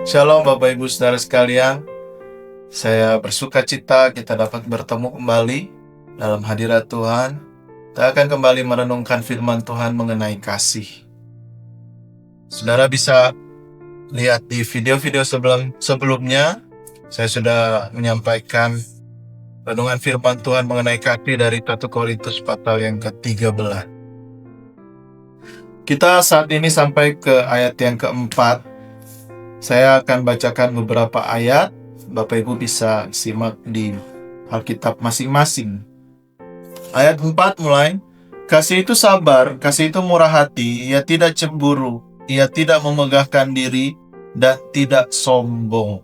Shalom Bapak Ibu Saudara sekalian, saya bersuka cita kita dapat bertemu kembali dalam hadirat Tuhan. Kita akan kembali merenungkan firman Tuhan mengenai kasih. Saudara bisa lihat di video-video sebelumnya, saya sudah menyampaikan renungan firman Tuhan mengenai kasih dari 1 Korintus pasal yang ke-13. Kita saat ini sampai ke ayat yang keempat. Saya akan bacakan beberapa ayat, Bapak Ibu bisa simak di Alkitab masing-masing. Ayat 4 mulai, kasih itu sabar, kasih itu murah hati, ia tidak cemburu, ia tidak memegahkan diri, dan tidak sombong.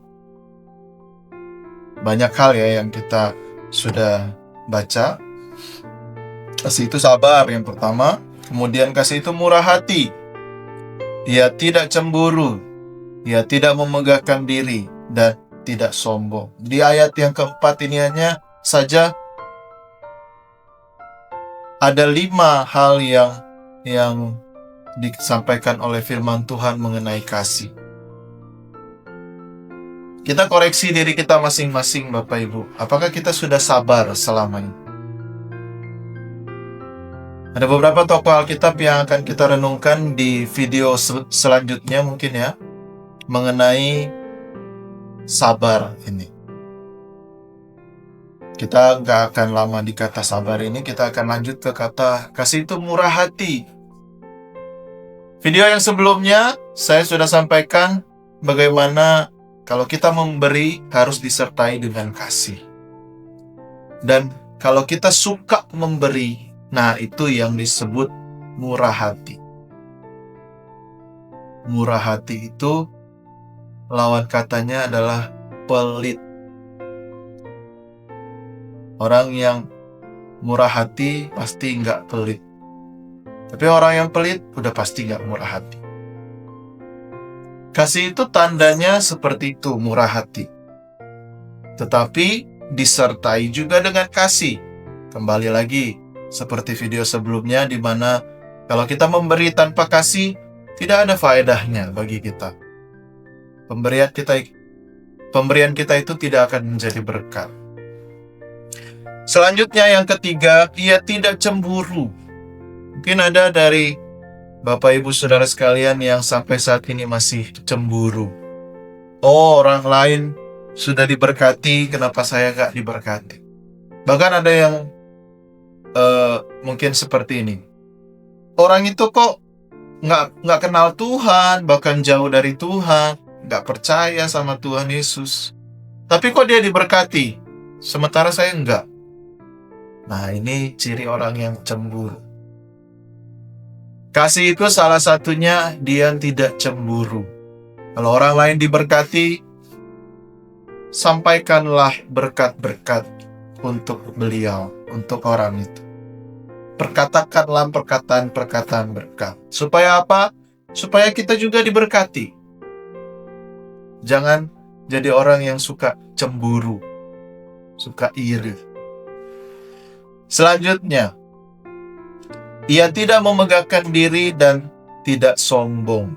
Banyak hal ya yang kita sudah baca. Kasih itu sabar yang pertama, kemudian kasih itu murah hati, ia tidak cemburu, ia tidak memegahkan diri dan tidak sombong. Di ayat yang keempat ini hanya saja ada 5 hal yang disampaikan oleh firman Tuhan mengenai kasih. Kita koreksi diri kita masing-masing Bapak Ibu. Apakah kita sudah sabar selama ini? Ada beberapa tokoh Alkitab yang akan kita renungkan di video selanjutnya mungkin ya, mengenai sabar ini. Kita nggak akan lama di kata sabar ini, kita akan lanjut ke kata kasih itu murah hati. Video yang sebelumnya saya sudah sampaikan bagaimana kalau kita memberi harus disertai dengan kasih. Dan kalau kita suka memberi, nah itu yang disebut murah hati. Murah hati itu lawan katanya adalah pelit. Orang yang murah hati pasti nggak pelit. Tapi orang yang pelit udah pasti nggak murah hati. Kasih itu tandanya seperti itu, murah hati. Tetapi disertai juga dengan kasih. Kembali lagi, seperti video sebelumnya di mana kalau kita memberi tanpa kasih, tidak ada faedahnya bagi kita. Pemberian kita itu tidak akan menjadi berkat. Selanjutnya yang ketiga, ia tidak cemburu. Mungkin ada dari Bapak Ibu Saudara sekalian yang sampai saat ini masih cemburu. Oh, orang lain sudah diberkati, kenapa saya nggak diberkati? Bahkan ada yang mungkin seperti ini. Orang itu kok nggak kenal Tuhan, bahkan jauh dari Tuhan. Gak percaya sama Tuhan Yesus. Tapi kok dia diberkati, sementara saya enggak. Nah, ini ciri orang yang cemburu. Kasih itu salah satunya dia tidak cemburu. Kalau orang lain diberkati, sampaikanlah berkat-berkat untuk beliau, untuk orang itu. Perkatakanlah perkataan-perkataan berkat. Supaya apa? Supaya kita juga diberkati. Jangan jadi orang yang suka cemburu, suka iri. Selanjutnya, ia tidak memegahkan diri dan tidak sombong.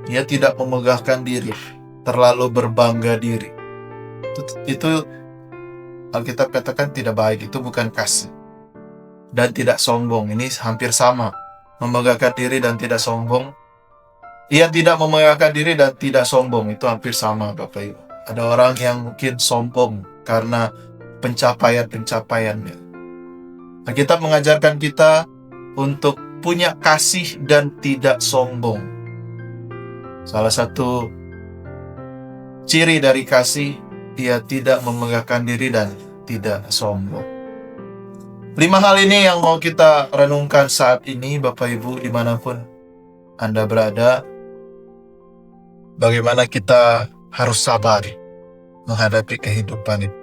Ia tidak memegahkan diri, terlalu berbangga diri. Itu Alkitab katakan tidak baik, itu bukan kasih. Dan tidak sombong, ini hampir sama. Memegahkan diri dan tidak sombong. Ia tidak memegahkan diri dan tidak sombong, itu hampir sama Bapak Ibu. Ada orang yang mungkin sombong karena pencapaian-pencapaiannya. Alkitab mengajarkan kita untuk punya kasih dan tidak sombong. Salah satu ciri dari kasih, ia tidak memegahkan diri dan tidak sombong. 5 hal ini yang mau kita renungkan saat ini Bapak Ibu dimanapun Anda berada. Bagaimana kita harus sabar menghadapi kehidupan ini.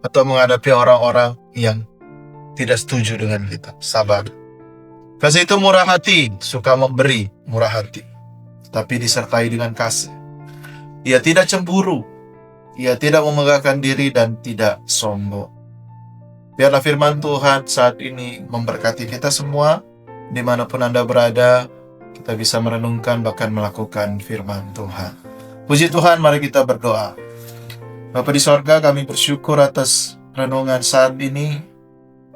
Atau menghadapi orang-orang yang tidak setuju dengan kita. Sabar. Kasih itu murah hati, suka memberi, murah hati. Tapi disertai dengan kasih. Ia tidak cemburu. Ia tidak memegahkan diri dan tidak sombong. Biarlah firman Tuhan saat ini memberkati kita semua. Dimanapun Anda berada, kita bisa merenungkan bahkan melakukan firman Tuhan. Puji Tuhan, mari kita berdoa. Bapa di sorga, kami bersyukur atas renungan saat ini.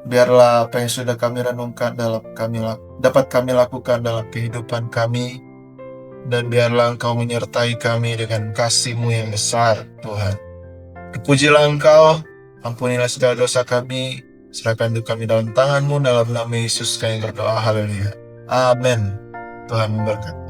Biarlah apa yang sudah kami renungkan dapat kami lakukan dalam kehidupan kami. Dan biarlah Engkau menyertai kami dengan kasih-Mu yang besar, Tuhan. Terpujilah Engkau, ampunilah segala dosa kami, serahkan hidup kami dalam tangan-Mu, dalam nama Yesus kami berdoa, haleluya. Amin. Tuhan memberkati.